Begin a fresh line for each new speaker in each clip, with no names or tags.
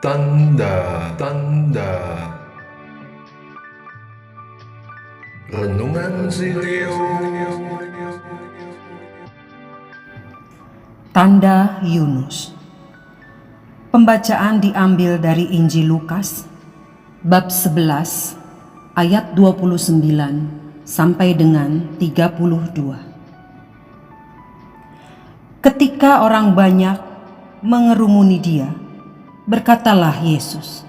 Tanda-tanda Renungan Silio.
Tanda Yunus. Pembacaan diambil dari Injil Lukas bab 11 ayat 29 sampai dengan 32. Ketika orang banyak mengerumuni dia, berkatalah Yesus,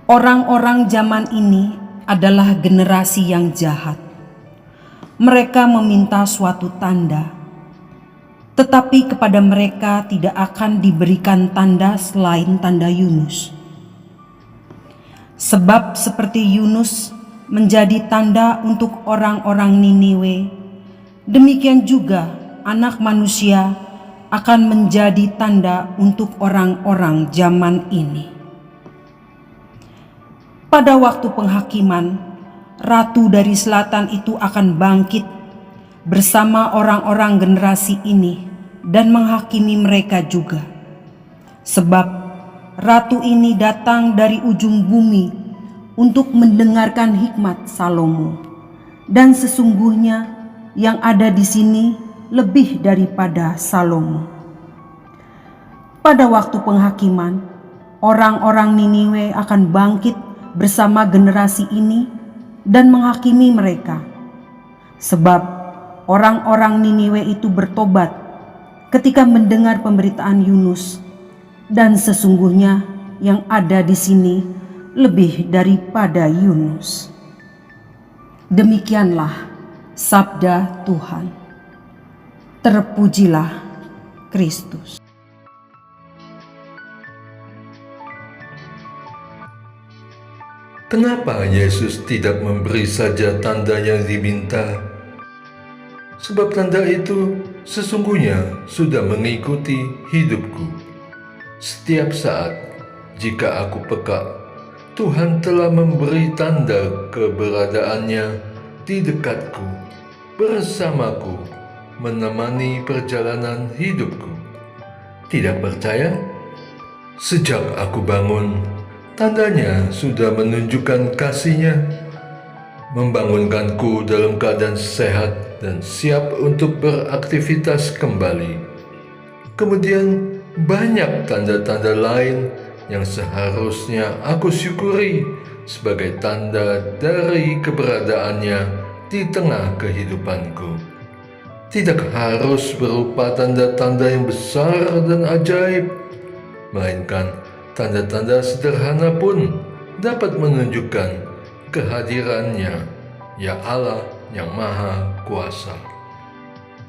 "Orang-orang zaman ini adalah generasi yang jahat. Mereka meminta suatu tanda, tetapi kepada mereka tidak akan diberikan tanda selain tanda Yunus. Sebab seperti Yunus menjadi tanda untuk orang-orang Niniwe, demikian juga Anak Manusia akan menjadi tanda untuk orang-orang zaman ini." Pada waktu penghakiman, ratu dari selatan itu akan bangkit bersama orang-orang generasi ini dan menghakimi mereka juga. Sebab ratu ini datang dari ujung bumi untuk mendengarkan hikmat Salomo, dan sesungguhnya yang ada di sini lebih daripada Salomo. Pada waktu penghakiman, orang-orang Niniwe akan bangkit bersama generasi ini dan menghakimi mereka. Sebab orang-orang Niniwe itu bertobat ketika mendengar pemberitaan Yunus, dan sesungguhnya yang ada di sini lebih daripada Yunus. Demikianlah sabda Tuhan. Terpujilah Kristus.
Kenapa Yesus tidak memberi saja tanda yang diminta? Sebab tanda itu sesungguhnya sudah mengikuti hidupku. Setiap saat jika aku peka, Tuhan telah memberi tanda keberadaannya di dekatku, bersamaku, menemani perjalanan hidupku. Tidak percaya? Sejak aku bangun, tandanya sudah menunjukkan kasih-Nya, membangunkanku dalam keadaan sehat dan siap untuk beraktivitas kembali. Kemudian banyak tanda-tanda lain yang seharusnya aku syukuri sebagai tanda dari keberadaannya di tengah kehidupanku. Tidak harus berupa tanda-tanda yang besar dan ajaib, melainkan tanda-tanda sederhana pun dapat menunjukkan kehadirannya, ya Allah yang Maha Kuasa.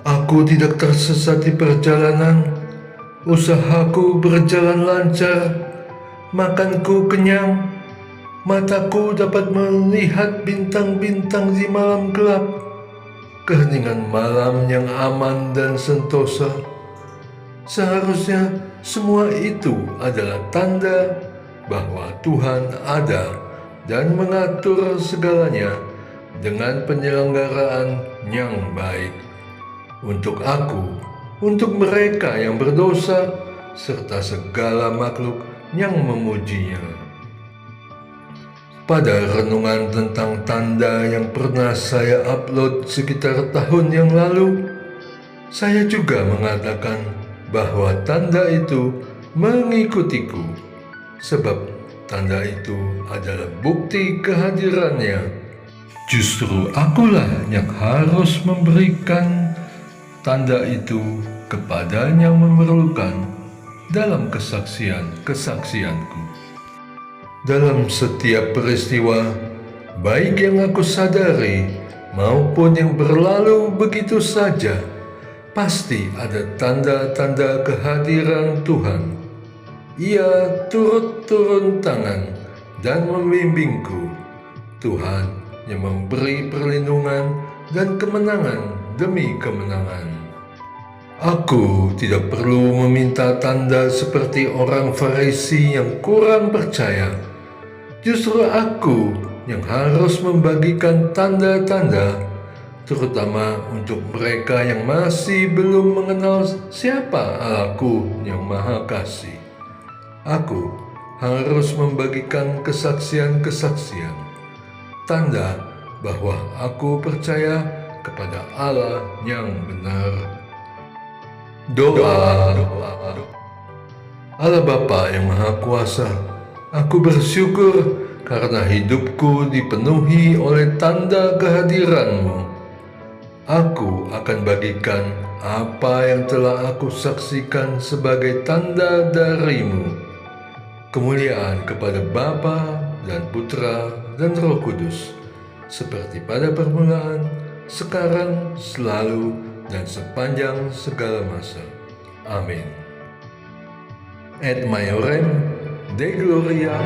Aku tidak tersesat di perjalanan, usahaku berjalan lancar, makanku kenyang, mataku dapat melihat bintang-bintang di malam gelap, keheningan malam yang aman dan sentosa. Seharusnya semua itu adalah tanda bahwa Tuhan ada dan mengatur segalanya dengan penyelenggaraan yang baik. Untuk aku, untuk mereka yang berdosa, serta segala makhluk yang memujinya. Pada renungan tentang tanda yang pernah saya upload sekitar tahun yang lalu, saya juga mengatakan bahwa tanda itu mengikutiku, sebab tanda itu adalah bukti kehadirannya. Justru akulah yang harus memberikan tanda itu kepada yang memerlukan dalam kesaksian-kesaksianku. Dalam setiap peristiwa, baik yang aku sadari maupun yang berlalu begitu saja, pasti ada tanda-tanda kehadiran Tuhan. Ia turut turun tangan dan membimbingku. Tuhan yang memberi perlindungan dan kemenangan demi kemenangan. Aku tidak perlu meminta tanda seperti orang Farisi yang kurang percaya. Justru aku yang harus membagikan tanda-tanda, terutama untuk mereka yang masih belum mengenal siapa Allahku yang Maha Kasih. Aku harus membagikan kesaksian-kesaksian, tanda bahwa aku percaya kepada Allah yang benar. Doa. Allah Bapa yang Maha Kuasa, aku bersyukur karena hidupku dipenuhi oleh tanda kehadiran-Mu. Aku akan bagikan apa yang telah aku saksikan sebagai tanda dari-Mu. Kemuliaan kepada Bapa dan Putra dan Roh Kudus, seperti pada permulaan, sekarang, selalu, dan sepanjang segala masa. Amin. Et Maiorem, Dei Gloria,